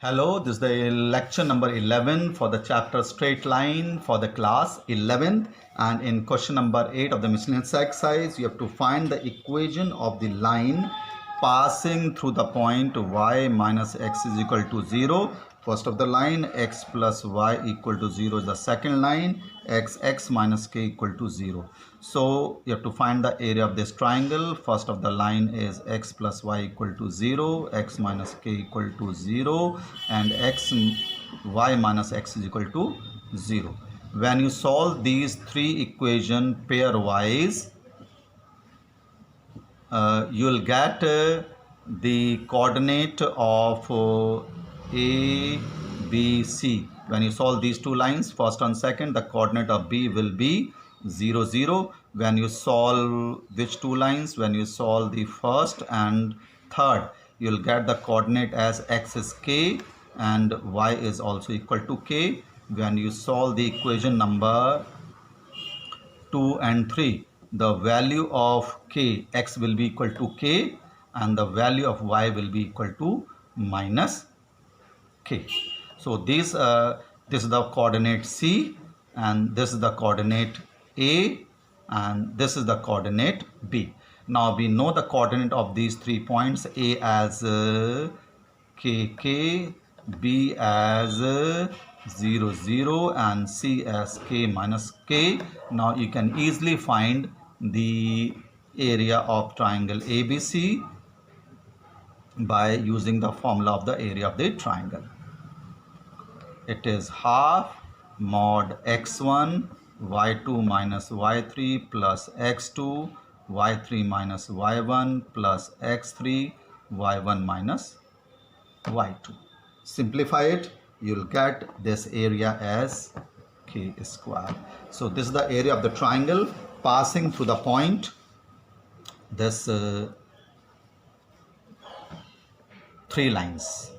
Hello, this is the lecture number 11 for the chapter straight line for the class 11th, and in question number 8 of the miscellaneous exercise you have to find the equation of the line passing through the point y minus x is equal to 0. First of the line, x plus y equal to 0 is the second line, x minus k equal to 0. So you have to find the area of this triangle. First of the line is x plus y equal to 0, x minus k equal to 0, and y minus x is equal to 0. When you solve these three equations pairwise, you will get the coordinate of A, B, C. When you solve these two lines, first and second, the coordinate of B will be 0, 0. When you solve which two lines? When you solve the first and third, you will get the coordinate as x is k and y is also equal to k. When you solve the equation number 2 and 3, the value of k, x will be equal to k and the value of y will be equal to minus k. So this is the coordinate C, and this is the coordinate A, and this is the coordinate B. Now we know the coordinate of these 3 points, A as kk, B as 0, 0, and C as k minus k. Now you can easily find the area of triangle ABC by using the formula of the area of the triangle. It is half mod x1 y2 minus y3 plus x2 y3 minus y1 plus x3 y1 minus y2. Simplify it, you will get this area as k square. So this is the area of the triangle passing through the point this three lines.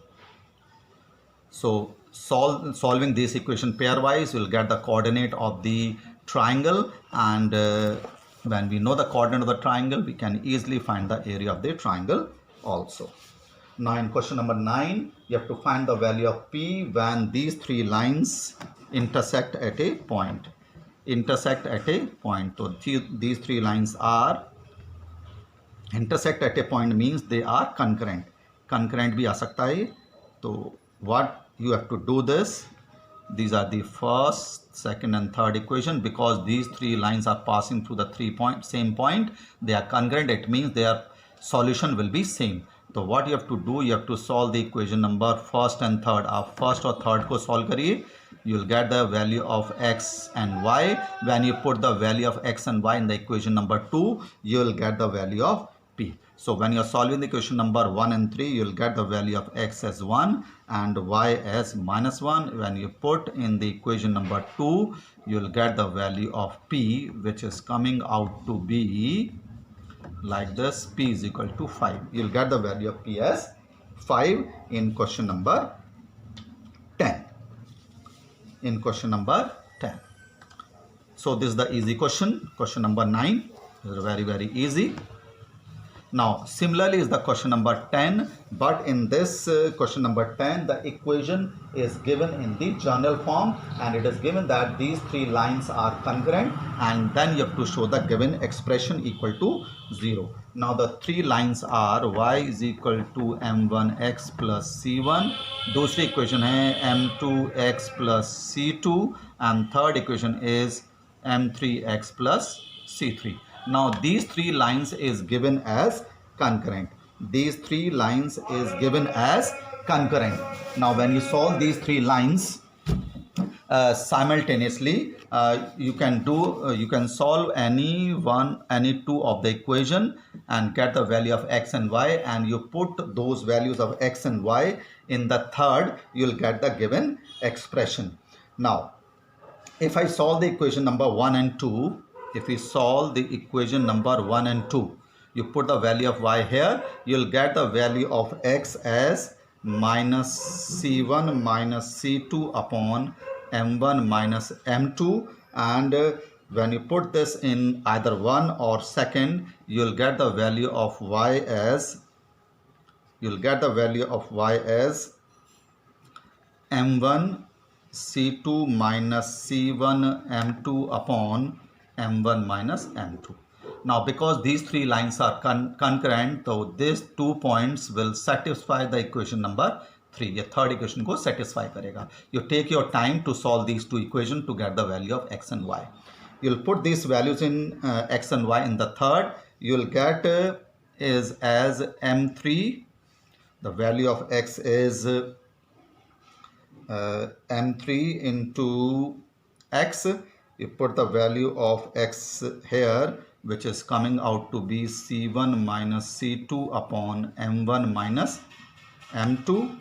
So solving this equation pairwise, you will get the coordinate of the triangle, and when we know the coordinate of the triangle, we can easily find the area of the triangle also. Now in question number 9, you have to find the value of P when these three lines intersect at a point. So these three lines are intersect at a point means they are concurrent. Concurrent bhi aa sakta hai. So what you have to do this, these are the first, second and third equation. Because these three lines are passing through the same point, they are concurrent. It means their solution will be same. So what you have to do, you have to solve the equation number first and third. आप first और third को solve करिए, you will get the value of x and y. When you put the value of x and y in the equation number 2, you will get the value of p. So when you are solving the equation number 1 and 3, you will get the value of x as 1 and y as minus 1. When you put in the equation number 2, you will get the value of p, which is coming out to be like this, p is equal to 5. You will get the value of p as 5 in question number 10. So this is the easy question. Question number 9 is very, very easy. Now similarly is the question number 10, but in this question number 10, the equation is given in the general form, and it is given that these three lines are concurrent, and then you have to show the given expression equal to 0. Now the three lines are y is equal to m1x plus c1, दूसरी equation है m2x plus c2, and third equation is m3x plus c3. Now these three lines is given as concurrent. Now when you solve these three lines simultaneously, you can solve any two of the equation and get the value of x and y, and you put those values of x and y in the third, you will get the given expression. Now if I solve the equation number 1 and 2, if we solve the equation number 1 and 2, you put the value of y here, you will get the value of x as minus c1 minus c2 upon m1 minus m2, and when you put this in either 1 or second, you will get the value of y as m1 c2 minus c1 m2 upon m1 minus m2. Now because these three lines are concurrent, so these 2 points will satisfy the equation number 3. ये third equation को satisfy करेगा. You take your time to solve these two equations to get the value of x and y. You'll put these values in x and y in the third. You'll get is as m3. The value of x is m3 into x. You put the value of x here, which is coming out to be c1 minus c2 upon m1 minus m2,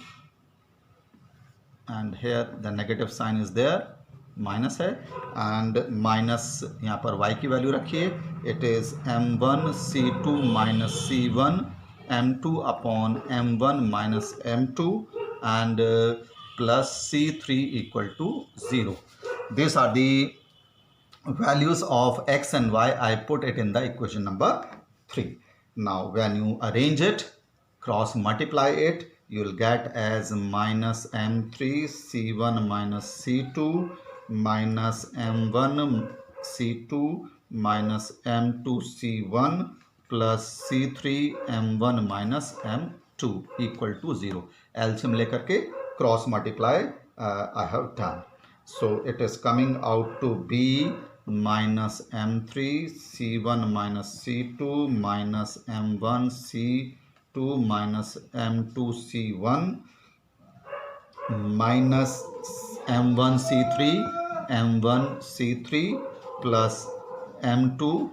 and here the negative sign is there, minus है, and minus यहाँ पर y की value रखिए. It is m1 c2 minus c1 m2 upon m1 minus m2 and plus c3 equal to 0. These are the values of x and y. I put it in the equation number 3. Now when you arrange it, cross multiply it, you will get as minus m3 c1 minus c2 minus m1 c2 minus m2 c1 plus c3 m1 minus m2 equal to 0. LCM लेकर के cross multiply I have done. So it is coming out to be minus m3 c1 minus c2 minus m1 c2 minus m2 c1 minus m1 c3 m1 c3 plus m2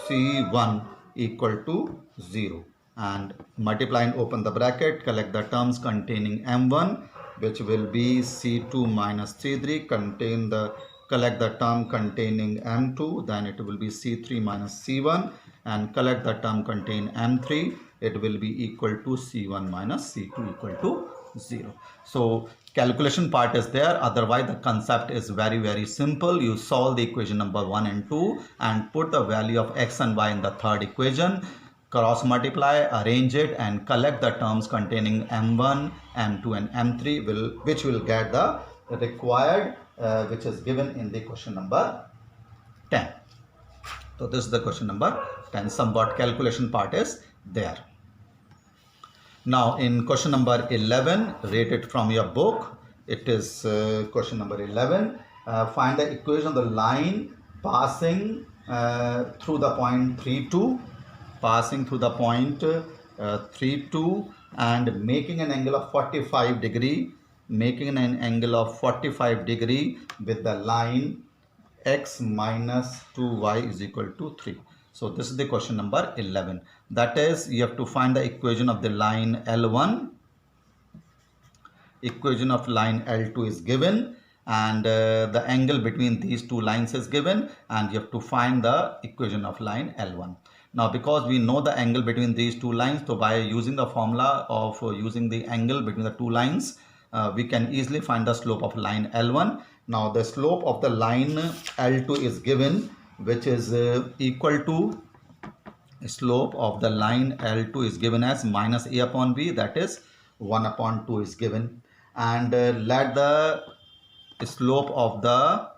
c1 equal to 0, and multiply and open the bracket, collect the terms containing m1, which will be c2 minus c3, collect the term containing m2, then it will be c3 minus c1, and collect the term containing m3, it will be equal to c1 minus c2 equal to 0. So calculation part is there, otherwise the concept is very simple. You solve the equation number 1 and 2 and put the value of x and y in the third equation, cross multiply, arrange it, and collect the terms containing m1, m2 and m3, which will get the required which is given in the question number 10. So this is the question number 10. Somewhat calculation part is there. Now in question number 11, rate it from your book. It is question number 11. Find the equation of the line passing through the point 3, 2, passing through the point 3, 2 and making an angle of 45 degree, making an angle of 45 degree with the line x minus 2y is equal to 3. So this is the question number 11. That is, you have to find the equation of the line L1. Equation of line L2 is given, and the angle between these two lines is given, and you have to find the equation of line L1. Now because we know the angle between these two lines, so by using the formula of using the angle between the two lines, we can easily find the slope of line L1. Now the slope of the line L2 is given, which is equal to slope of the line L2 is given as minus a upon b, that is 1 upon 2 is given, and let the slope of the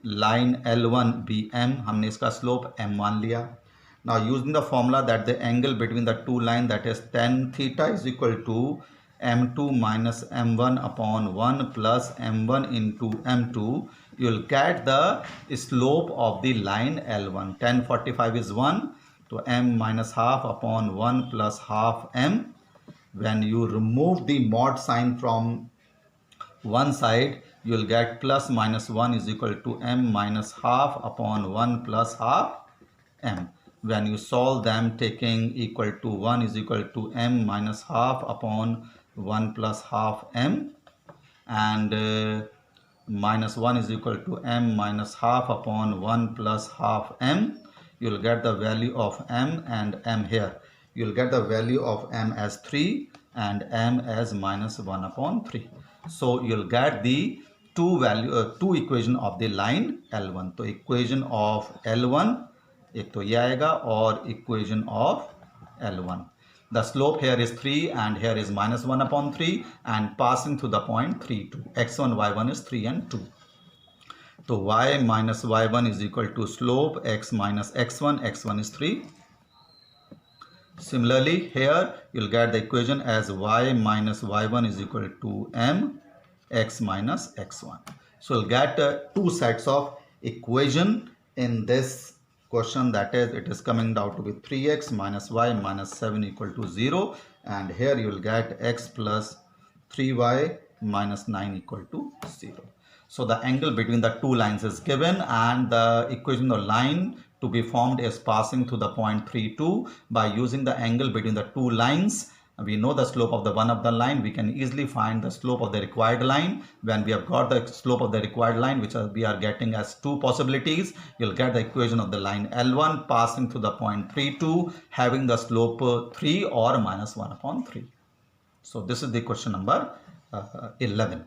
line L1 be m. हमने इसका slope m1 लिया. Now using the formula that the angle between the two lines, that is tan theta is equal to m2 minus m1 upon 1 plus m1 into m2, you will get the slope of the line L1. Tan 45 is 1, so m minus half upon 1 plus half m. When you remove the mod sign from one side, you will get plus minus 1 is equal to m minus half upon 1 plus half m. When you solve them, taking equal to 1 is equal to m minus half upon 1 plus half m, and minus 1 is equal to m minus half upon 1 plus half m. You will get the value of m and m here. You will get the value of m as 3 and m as minus 1 upon 3. So you will get the two equation of the line L1. So equation of L1 एक तो ये आएगा और equation of L1. The slope here is 3 and here is minus 1 upon 3 and passing through the point 3, 2. x1, y1 is 3 and 2. So y minus y1 is equal to slope x minus x1. x1 is 3. Similarly, here you'll get the equation as y minus y1 is equal to m x minus x1. So you'll get two sets of equation in this question, that is it is coming down to be 3x minus y minus 7 equal to 0, and here you will get x plus 3y minus 9 equal to 0. So the angle between the two lines is given, and the equation of line to be formed is passing through the point 3, 2. By using the angle between the two lines, we know the slope of the one of the line. We can easily find the slope of the required line. When we have got the slope of the required line, which we are getting as two possibilities, you'll get the equation of the line L1 passing through the point 3, 2, having the slope 3 or minus 1 upon 3. So this is the question number 11.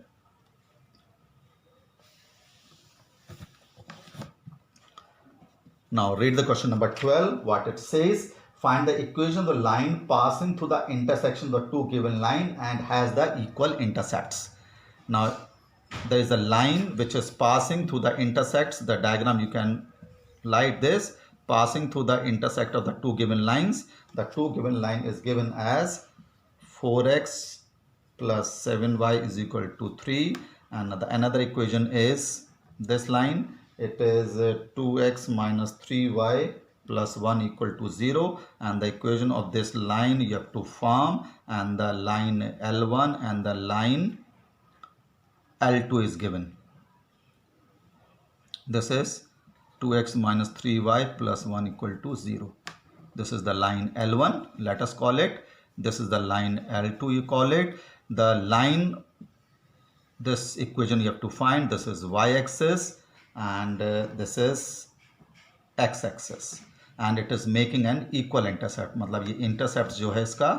Now read the question number 12. What it says: find the equation of the line passing through the intersection of the two given line and has the equal intercepts. Now there is a line which is passing through the intersects. The diagram you can light this, passing through the intersect of the two given lines. The two given line is given as 4x plus 7y is equal to 3, and another equation is this line. It is 2x minus 3y plus 1 equal to 0, and the equation of this line you have to form, and the line L1 and the line L2 is given. This is 2x minus 3y plus 1 equal to 0. This is the line L1, let us call it. This is the line L2, you call it. The line, this equation you have to find. This is y-axis and this is x-axis, and it is making an equal intercept. मतलब ये intercepts जो है इसका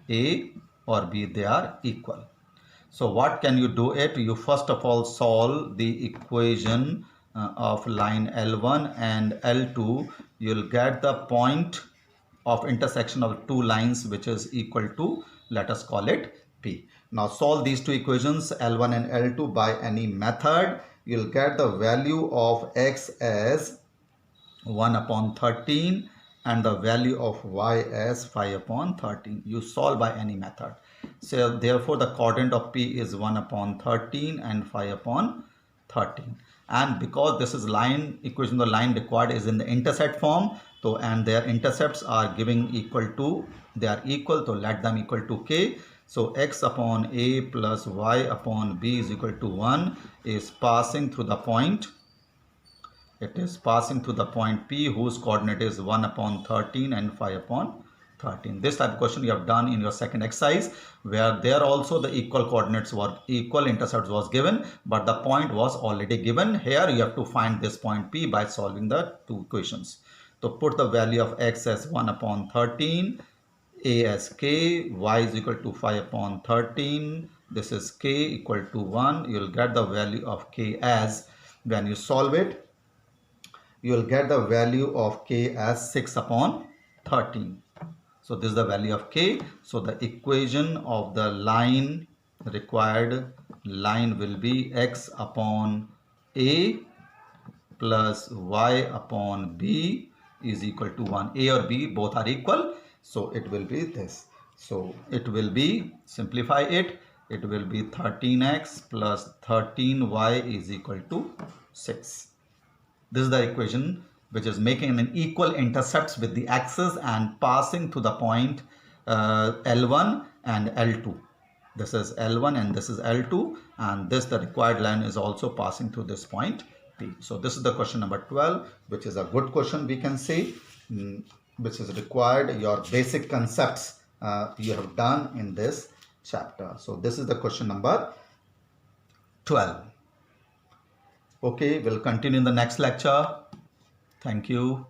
A और B, they are equal. So what can you do it? You first of all solve the equation of line L1 and L2. You'll get the point of intersection of two lines which is equal to, let us call it P. Now solve these two equations L1 and L2 by any method. You'll get the value of x as 1 upon 13 and the value of y as 5 upon 13. You solve by any method. So therefore the coordinate of P is 1 upon 13 and 5 upon 13. And because this is line equation, the line required is in the intercept form, so and their intercepts are giving equal to, they are equal, so let them equal to k. So x upon a plus y upon b is equal to 1 is passing through the point. It is passing through the point P whose coordinate is 1 upon 13 and 5 upon 13. This type of question you have done in your second exercise, where there also the equal coordinates were, equal intercepts was given, but the point was already given. Here you have to find this point P by solving the two equations. So put the value of x as 1 upon 13, a as k, y is equal to 5 upon 13, this is k equal to 1. You will get the value of k as, when you solve it, you will get the value of k as 6 upon 13. So this is the value of k. So the equation of the line, required line, will be x upon a plus y upon b is equal to 1. A or b both are equal, so it will be this. So it will be, simplify it, it will be 13x plus 13y is equal to 6. This is the equation which is making an equal intercepts with the axis and passing to the point L1 and L2. This is L1 and this is L2, and this, the required line, is also passing through this point P. So this is the question number 12, which is a good question, we can say, which is required. Your basic concepts you have done in this chapter. So this is the question number 12. Okay, we'll continue in the next lecture. Thank you.